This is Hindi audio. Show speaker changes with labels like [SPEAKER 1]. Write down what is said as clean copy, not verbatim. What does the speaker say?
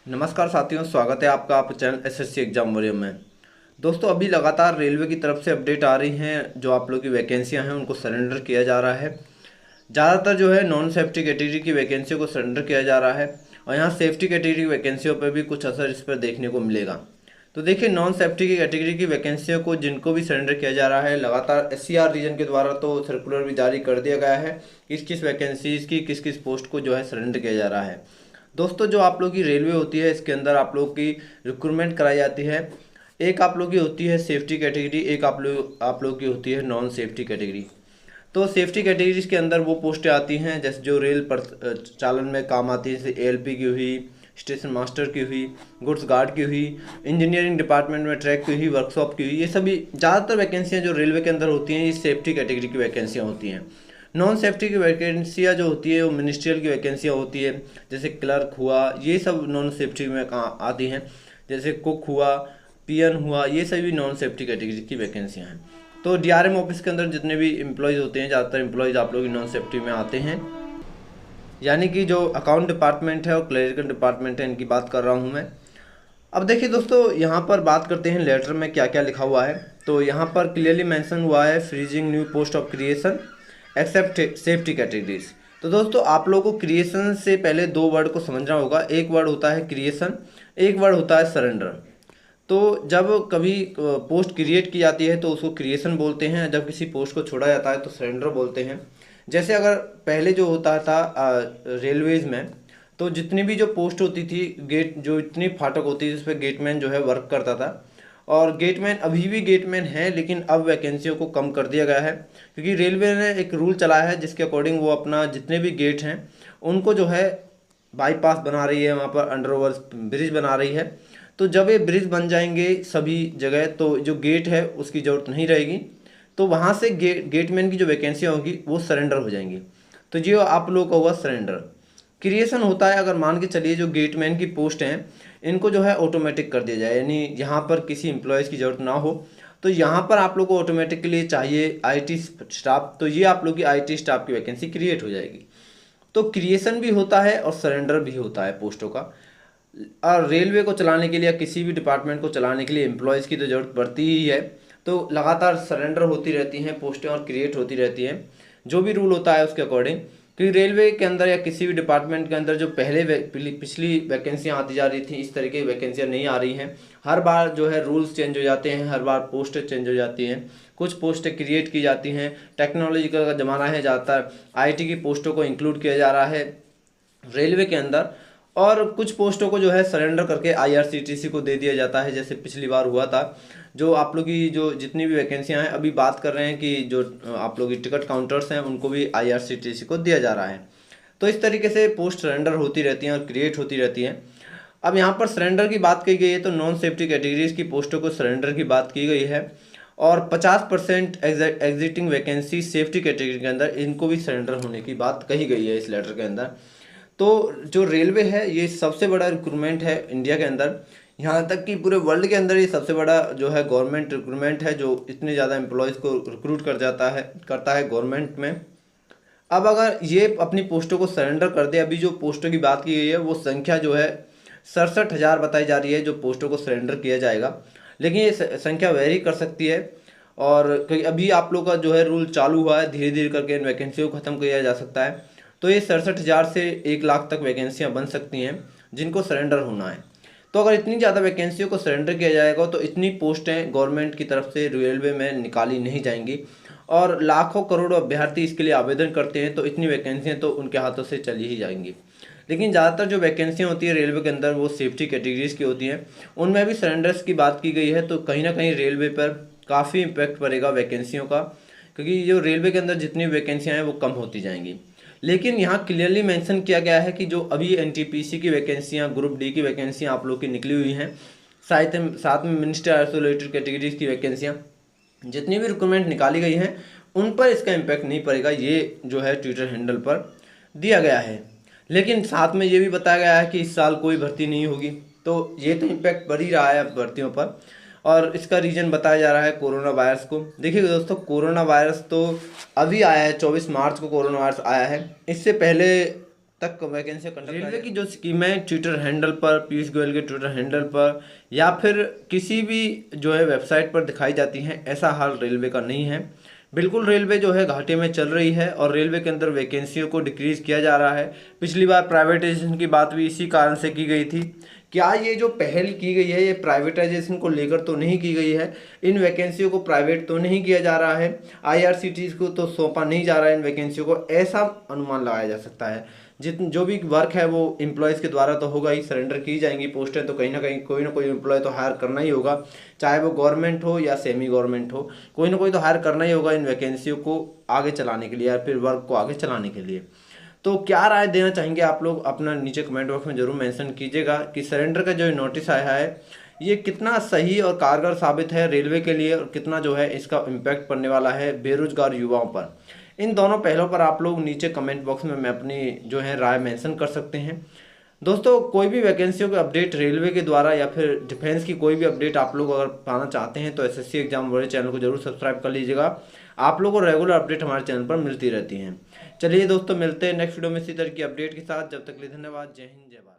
[SPEAKER 1] नमस्कार साथियों, स्वागत है आपका आप चैनल एसएससी एग्जाम वॉरियर में। दोस्तों, अभी लगातार रेलवे की तरफ से अपडेट आ रही हैं। जो आप लोग की वैकेंसियां हैं उनको सरेंडर किया जा रहा है। ज़्यादातर जो है नॉन सेफ्टी कैटेगरी की वैकेंसियों को सरेंडर किया जा रहा है और यहाँ सेफ्टी कैटेगरी वैकेंसियों पर भी कुछ असर इस पर देखने को मिलेगा। तो देखिए, नॉन सेफ्टी की कैटेगरी की वैकेंसियों को जिनको भी सरेंडर किया जा रहा है, लगातार एससीआर रीजन के द्वारा तो सर्कुलर भी जारी कर दिया गया है किस किस वैकेंसीज की किस किस पोस्ट को जो है सरेंडर किया जा रहा है। दोस्तों, जो आप लोग की रेलवे होती है इसके अंदर आप लोग की रिक्रूटमेंट कराई जाती है। एक आप लोग की होती है सेफ्टी कैटेगरी, एक आप लोग की होती है नॉन सेफ्टी कैटेगरी। तो सेफ्टी कैटेगरीज के अंदर वो पोस्टें आती हैं जैसे जो रेल पर चालन में काम आती है, जैसे एएलपी की हुई, स्टेशन मास्टर की हुई, गुड्स गार्ड की हुई, इंजीनियरिंग डिपार्टमेंट में ट्रैक की हुई, वर्कशॉप की हुई। ये सभी ज़्यादातर वैकेंसियाँ जो रेलवे के अंदर होती हैं ये सेफ्टी कैटेगरी की वैकेंसियाँ होती हैं। नॉन सेफ्टी की वैकेंसियाँ जो होती है वो मिनिस्ट्रियल की वैकेंसियाँ होती है, जैसे क्लर्क हुआ, ये सब नॉन सेफ्टी में कहाँ आती हैं। जैसे कुक हुआ, पीएन हुआ, ये सभी नॉन सेफ्टी कैटेगरी की वैकेंसियाँ हैं। तो डीआरएम ऑफिस के अंदर जितने भी एम्प्लॉयज़ होते हैं, ज़्यादातर एम्प्लॉयज़ आप लोग नॉन सेफ्टी में आते हैं। यानी कि जो अकाउंट डिपार्टमेंट है और क्लरिकल डिपार्टमेंट है, इनकी बात कर रहा हूँ मैं। अब देखिए दोस्तों, यहाँ पर बात करते हैं लेटर में क्या क्या लिखा हुआ है। तो यहाँ पर क्लियरली मेंशन हुआ है freezing new post of creation except safety categories. तो दोस्तों, आप लोगों को क्रिएशन से पहले दो वर्ड को समझना होगा। एक वर्ड होता है क्रिएशन, एक वर्ड होता है सरेंडर। तो जब कभी पोस्ट क्रिएट की जाती है तो उसको क्रिएशन बोलते हैं, जब किसी पोस्ट को छोड़ा जाता है तो सरेंडर बोलते हैं। जैसे अगर पहले जो होता था रेलवेज़ में, तो जितनी भी जो पोस्ट होती थी, गेट जो इतनी फाटक होती थी उस पर गेटमैन जो है वर्क करता था। और गेटमैन अभी भी गेटमैन है, लेकिन अब वैकेंसियों को कम कर दिया गया है क्योंकि रेलवे ने एक रूल चलाया है जिसके अकॉर्डिंग वो अपना जितने भी गेट हैं उनको जो है बाईपास बना रही है, वहाँ पर अंडर ओवर ब्रिज बना रही है। तो जब ये ब्रिज बन जाएंगे सभी जगह तो जो गेट है उसकी ज़रूरत नहीं रहेगी। तो वहाँ से गेटमैन की जो वैकेंसियाँ होगी वो सरेंडर हो जाएंगी। तो ये आप लोगों का हुआ सरेंडर। क्रिएशन होता है अगर मान के चलिए जो गेटमैन की पोस्ट हैं इनको जो है ऑटोमेटिक कर दिया जाए, यानी यहाँ पर किसी एम्प्लॉयज़ की ज़रूरत ना हो। तो यहाँ पर आप लोग को ऑटोमेटिकली चाहिए आईटी स्टाफ, तो ये आप लोग की आईटी स्टाफ की वैकेंसी क्रिएट हो जाएगी। तो क्रिएशन भी होता है और सरेंडर भी होता है पोस्टों का। और रेलवे को चलाने के लिए या किसी भी डिपार्टमेंट को चलाने के लिए एम्प्लॉयज़ की तो ज़रूरत पड़ती ही है। तो लगातार सरेंडर होती रहती हैं पोस्टें और क्रिएट होती रहती हैं, जो भी रूल होता है उसके अकॉर्डिंग। क्योंकि रेलवे के अंदर या किसी भी डिपार्टमेंट के अंदर जो पिछली वैकेंसियाँ आती जा रही थी, इस तरीके की वैकेंसियाँ नहीं आ रही हैं। हर बार जो है रूल्स चेंज हो जाते हैं, हर बार पोस्टें चेंज हो जाती हैं, कुछ पोस्टें क्रिएट की जाती हैं। टेक्नोलॉजी का ज़माना है, ज़्यादातर आईटी की पोस्टों को इंक्लूड किया जा रहा है रेलवे के अंदर। और कुछ पोस्टों को जो है सरेंडर करके आईआरसीटीसी को दे दिया जाता है, जैसे पिछली बार हुआ था। जो आप लोग की जो जितनी भी वैकेंसियां हैं अभी बात कर रहे हैं कि जो आप लोग की टिकट काउंटर्स हैं उनको भी आईआरसीटीसी को दिया जा रहा है। तो इस तरीके से पोस्ट सरेंडर होती रहती हैं और क्रिएट होती रहती हैं। अब यहाँ पर सरेंडर की बात की गई है तो नॉन सेफ्टी कैटेगरीज की पोस्टों को सरेंडर की बात की गई है। और 50% एग्जिटिंग वैकेंसी सेफ्टी कैटेगरी के अंदर इनको भी सरेंडर होने की बात कही गई है इस लेटर के अंदर। तो जो रेलवे है ये सबसे बड़ा रिक्रूटमेंट है इंडिया के अंदर, यहाँ तक कि पूरे वर्ल्ड के अंदर ये सबसे बड़ा जो है गवर्नमेंट रिक्रूटमेंट है जो इतने ज़्यादा एम्प्लॉयज़ को रिक्रूट करता है गवर्नमेंट में। अब अगर ये अपनी पोस्टों को सरेंडर कर दे, अभी जो पोस्टों की बात की गई है वो संख्या जो है 67,000 बताई जा रही है जो पोस्टों को सरेंडर किया जाएगा। लेकिन ये संख्या वेरी कर सकती है। और अभी आप लोग का जो है रूल चालू हुआ है, धीरे धीरे करके इन वैकेंसियों को ख़त्म किया जा सकता है। तो ये 67,000 से 1 लाख तक वैकेंसियाँ बन सकती हैं जिनको सरेंडर होना है। तो अगर इतनी ज़्यादा वैकेंसियों को सरेंडर किया जाएगा तो इतनी पोस्टें गवर्नमेंट की तरफ से रेलवे में निकाली नहीं जाएंगी। और लाखों करोड़ों अभ्यर्थी इसके लिए आवेदन करते हैं, तो इतनी वैकेंसियाँ तो उनके हाथों से चली ही जाएंगी। लेकिन ज़्यादातर जो वैकेंसियाँ होती है रेलवे के अंदर वो सेफ्टी कैटेगरीज की होती हैं, उनमें भी सरेंडर्स की बात की गई है। तो कहीं ना कहीं रेलवे पर काफ़ी इम्पैक्ट पड़ेगा वैकेंसियों का, क्योंकि जो रेलवे के अंदर जितनी वैकेंसियाँ हैं वो कम होती जाएंगी। लेकिन यहाँ क्लियरली मेंशन किया गया है कि जो अभी एनटीपीसी की वैकेंसियाँ, ग्रुप डी की वैकेंसियाँ आप लोग की निकली हुई हैं, साथ में मिनिस्टर आइसोलेटेड कैटेगरीज की वैकेंसियाँ, जितनी भी रिक्रूटमेंट निकाली गई हैं उन पर इसका इम्पैक्ट नहीं पड़ेगा, ये जो है ट्विटर हैंडल पर दिया गया है। लेकिन साथ में ये भी बताया गया है कि इस साल कोई भर्ती नहीं होगी, तो ये तो इम्पैक्ट पड़ ही रहा है भर्तियों पर। और इसका रीज़न बताया जा रहा है कोरोना वायरस को। देखिए दोस्तों, कोरोना वायरस तो अभी आया है, 24 मार्च को कोरोना वायरस आया है। इससे पहले तक वैकेंसी कंडक्ट। रेलवे की जो स्कीम है ट्विटर हैंडल पर, पीयूष गोयल के ट्विटर हैंडल पर या फिर किसी भी जो है वेबसाइट पर दिखाई जाती हैं, ऐसा हाल रेलवे का नहीं है। बिल्कुल रेलवे जो है घाटे में चल रही है और रेलवे के अंदर वैकेंसियों को डिक्रीज किया जा रहा है। पिछली बार प्राइवेटाइजेशन की बात भी इसी कारण से की गई थी। क्या ये जो पहल की गई है ये प्राइवेटाइजेशन को लेकर तो नहीं की गई है, इन वैकेंसियों को प्राइवेट तो नहीं किया जा रहा है, आईआरसीटीसी को तो सौंपा नहीं जा रहा है इन वैकेंसियों को, ऐसा अनुमान लगाया जा सकता है। जो भी वर्क है वो एम्प्लॉयज़ के द्वारा तो होगा ही, सरेंडर की जाएंगी पोस्टें, तो कहीं ना कहीं कोई ना कोई एम्प्लॉय तो हायर करना ही होगा, चाहे वो गवर्नमेंट हो या सेमी गवर्नमेंट हो, कोई ना कोई तो हायर करना ही होगा इन वैकेंसियों को आगे चलाने के लिए या फिर वर्क को आगे चलाने के लिए। तो क्या राय देना चाहेंगे आप लोग, अपना नीचे कमेंट बॉक्स में जरूर मेंशन कीजिएगा कि सरेंडर का जो नोटिस आया है ये कितना सही और कारगर साबित है रेलवे के लिए और कितना जो है इसका इम्पैक्ट पड़ने वाला है बेरोजगार युवाओं पर। इन दोनों पहलों पर आप लोग नीचे कमेंट बॉक्स में मैं अपनी जो है राय मेंशन कर सकते हैं। दोस्तों कोई भी वैकेंसियों के अपडेट रेलवे के द्वारा या फिर डिफेंस की कोई भी अपडेट आप लोग अगर पाना चाहते हैं तो एसएससी एग्जाम वॉरियर चैनल को जरूर सब्सक्राइब कर लीजिएगा। आप लोगों को रेगुलर अपडेट हमारे चैनल पर मिलती रहती हैं। चलिए दोस्तों मिलते हैं नेक्स्ट वीडियो में इसी तरह की अपडेट के साथ, जब तक के लिए धन्यवाद। जय हिंद जय भारत।